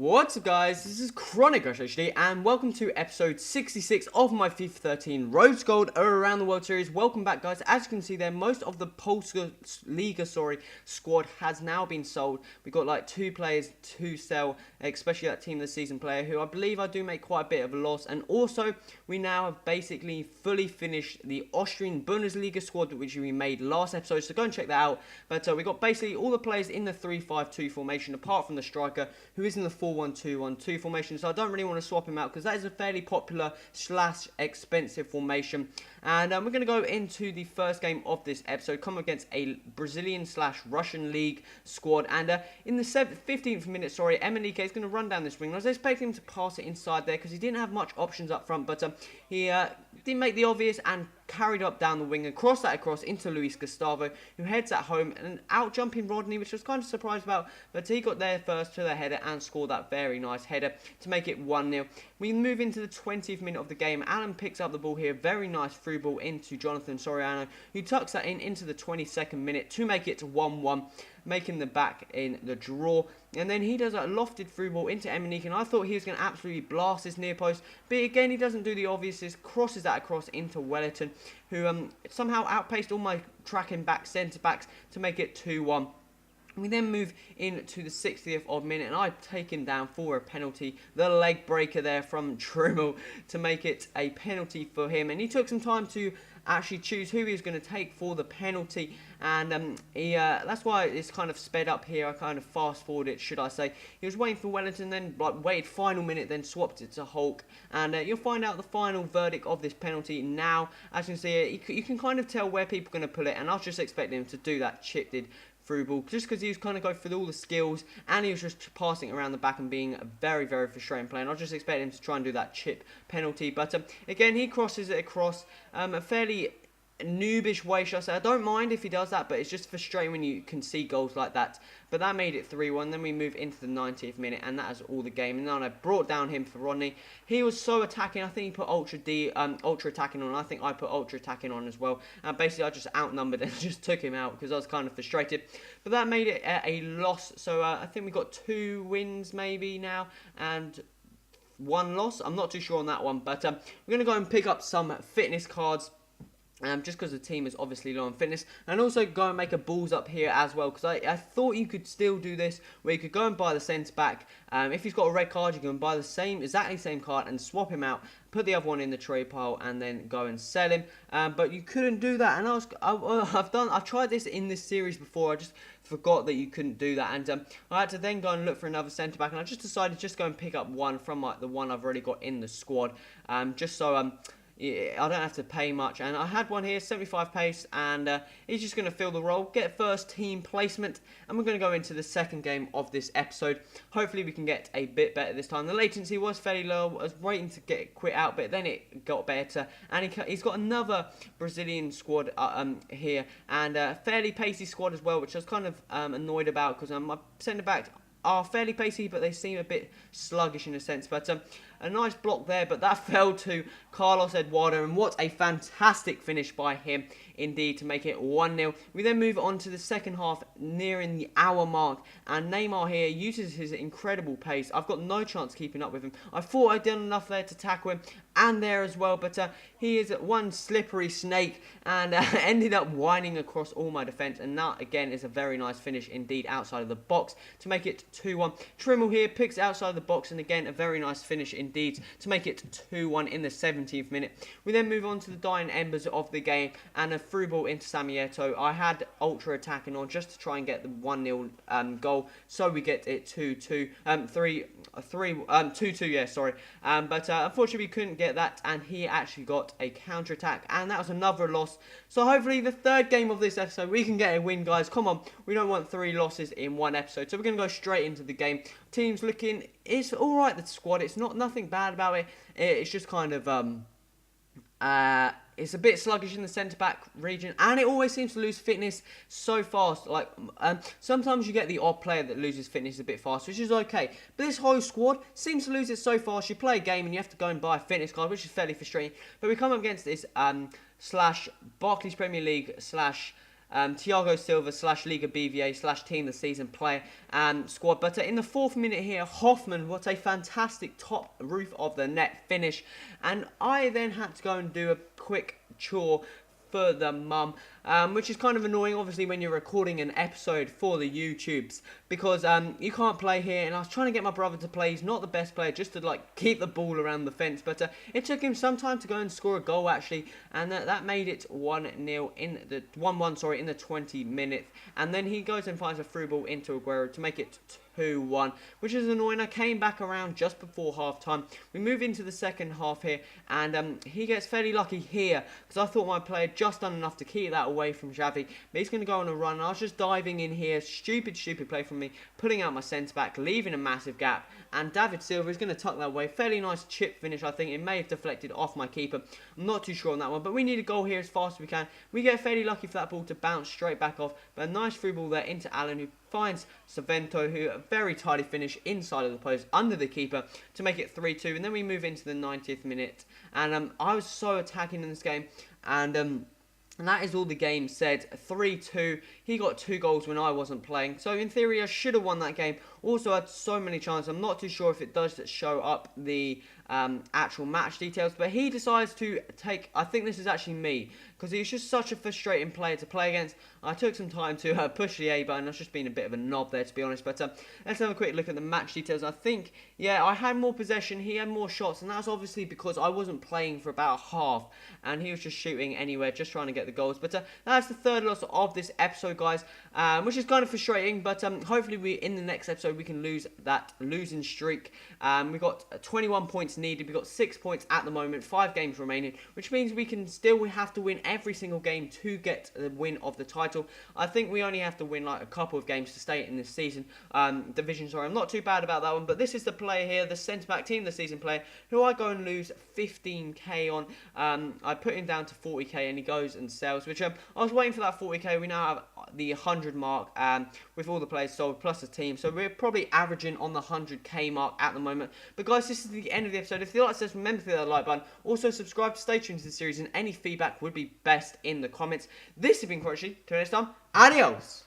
What's up guys, this is Chronic HowTo and welcome to episode 66 of my FIFA 13 Rose Gold Around the World series. Welcome back guys. As you can see there, most of the Liga squad has now been sold. We've got like 2 players to sell, especially that team of the season player who I believe I do make quite a bit of a loss. And also we now have basically fully finished the Austrian Bundesliga squad which we made last episode, so go and check that out. But we got basically all the players in the 3-5-2 formation apart from the striker who is in the 4-1-2-1-2 formation, so I don't really want to swap him out because that is a fairly popular / expensive formation. And we're going to go into the first game of this episode, come against a Brazilian / Russian league squad. And in the 15th minute, Emenike is going to run down this wing. I was expecting him to pass it inside there because he didn't have much options up front, but he didn't make the obvious and carried up down the wing and crossed that across into Luis Gustavo, who heads at home and out jumping Rodney, which I was kind of surprised about, but he got there first to the header and scored that very nice header to make it 1-0. We move into the 20th minute of the game. Alan picks up the ball here, very nice through ball into Jonathan Soriano, who tucks that in into the 22nd minute to make it 1-1. Making the back in the draw. And then he does a lofted through ball into Emenike, and I thought he was going to absolutely blast this near post, but again he doesn't do the obvious, crosses that across into Wellington, who somehow outpaced all my tracking back centre backs to make it 2-1. We then move into the 60th odd minute, and I take him down for a penalty. The leg breaker there from Trummel to make it a penalty for him, and he took some time to actually choose who he was going to take for the penalty, and that's why it's kind of sped up here. I kind of fast forwarded, should I say. He was waiting for Wellington, then waited final minute, then swapped it to Hulk, and you'll find out the final verdict of this penalty now. As you can see, you can kind of tell where people are going to put it, and I was just expecting him to do that chipped through ball, just because he was kind of going through all the skills and he was just passing around the back and being a very, very frustrating player. And I was just expecting him to try and do that chip penalty, but again he crosses it across a fairly noobish way, shall I say. I don't mind if he does that, but it's just frustrating when you can see goals like that. But that made it 3-1. Then we move into the 90th minute, and that is all the game. And then I brought down him for Rodney. He was so attacking. I think he put ultra attacking on. I think I put ultra attacking on as well. And basically, I just outnumbered and just took him out because I was kind of frustrated. But that made it a loss. So I think we got 2 wins maybe now, and 1 loss. I'm not too sure on that one, but we're going to go and pick up some fitness cards. Just because the team is obviously low on fitness, and also go and make a balls up here as well, because I thought you could still do this where you could go and buy the centre back. If he's got a red card, you can buy the exactly same card and swap him out, put the other one in the trade pile, and then go and sell him. But you couldn't do that, and I've tried this in this series before. I just forgot that you couldn't do that, and I had to then go and look for another centre back, and I just decided to just go and pick up one from the one I've already got in the squad, just so I don't have to pay much. And I had one here, 75 pace, and he's just going to fill the role, get first team placement, and we're going to go into the second game of this episode. Hopefully we can get a bit better this time. The latency was fairly low. I was waiting to get it quit out, but then it got better, and he's got another Brazilian squad here, and a fairly pacey squad as well, which I was kind of annoyed about, because my centre back are fairly pacey, but they seem a bit sluggish in a sense. But a nice block there, but that fell to Carlos Eduardo, and what a fantastic finish by him indeed to make it 1-0. We then move on to the second half, nearing the hour mark, and Neymar here uses his incredible pace. I've got no chance keeping up with him. I thought I'd done enough there to tackle him, and there as well, but he is one slippery snake, and ended up winding across all my defence, and that again is a very nice finish indeed outside of the box to make it 2-1. Trimmel here picks outside the box, and again a very nice finish indeed to make it 2-1 in the 17th minute. We then move on to the dying embers of the game, and a through ball into Samieto. I had ultra attacking on just to try and get the 1-0 goal, so we get it 2-2, 2-2, yeah, sorry. But unfortunately we couldn't get that, and he actually got a counter attack, and that was another loss. So hopefully the third game of this episode we can get a win, guys. Come on, we don't want 3 losses in one episode. So we're going to go straight into the game. Team's looking, it's alright, the squad, it's nothing bad about it. It's just kind of it's a bit sluggish in the centre-back region, and it always seems to lose fitness so fast. Like, sometimes you get the odd player that loses fitness a bit fast, which is okay. But this whole squad seems to lose it so fast. You play a game and you have to go and buy a fitness card, which is fairly frustrating. But we come up against this / Barclays Premier League / Thiago Silva / Liga BVA / Team of the Season player squad. But in the 4th minute here, Hoffman, what a fantastic top roof of the net finish. And I then had to go and do a quick chore for the mum, which is kind of annoying, obviously, when you're recording an episode for the YouTubes, because you can't play here, and I was trying to get my brother to play. He's not the best player, just to like keep the ball around the fence, but it took him some time to go and score a goal, actually, and that made it 1-0 in the 1-1, sorry, in the 20 minutes, and then he goes and finds a through ball into Aguero to make it 2-1, which is annoying. I came back around just before half time. We move into the second half here, and he gets fairly lucky here, because I thought my player just done enough to keep that away from Xavi, but he's going to go on a run, and I was just diving in here, stupid play from me, putting out my centre back, leaving a massive gap, and David Silva is going to tuck that away. Fairly nice chip finish, I think. It may have deflected off my keeper, I'm not too sure on that one, but we need a goal here as fast as we can. We get fairly lucky for that ball to bounce straight back off, but a nice through ball there into Allen, who finds Savento, who a very tidy finish inside of the post under the keeper to make it 3-2, and then we move into the 90th minute, and I was so attacking in this game, and that is all the game said. 3-2. He got 2 goals when I wasn't playing. So in theory, I should have won that game. Also had so many chances. I'm not too sure if it does show up the actual match details. But he decides to take... I think this is actually me, because he's just such a frustrating player to play against. I took some time to push the A button. I've just been a bit of a knob there, to be honest. But let's have a quick look at the match details. I think, yeah, I had more possession. He had more shots. And that's obviously because I wasn't playing for about half. And he was just shooting anywhere, just trying to get the goals. But that's the 3rd loss of this episode, guys. Which is kind of frustrating. But hopefully in the next episode we can lose that losing streak. We got 21 points needed. We got 6 points at the moment. 5 games remaining. Which means we have to win every single game to get the win of the title. I think we only have to win like a couple of games to stay in this season division. Sorry, I'm not too bad about that one. But this is the player here, the centre back Team of the Season player, who I go and lose 15k on. I put him down to 40k and he goes and sells, which I was waiting for that 40k. We now have the 100 mark with all the players sold plus the team, so we're probably averaging on the 100k mark at the moment. But guys, this is the end of the episode. If you like this, remember to hit that like button. Also subscribe to stay tuned to the series, and any feedback would be best in the comments. This has been Crunchy. Till next time, adios.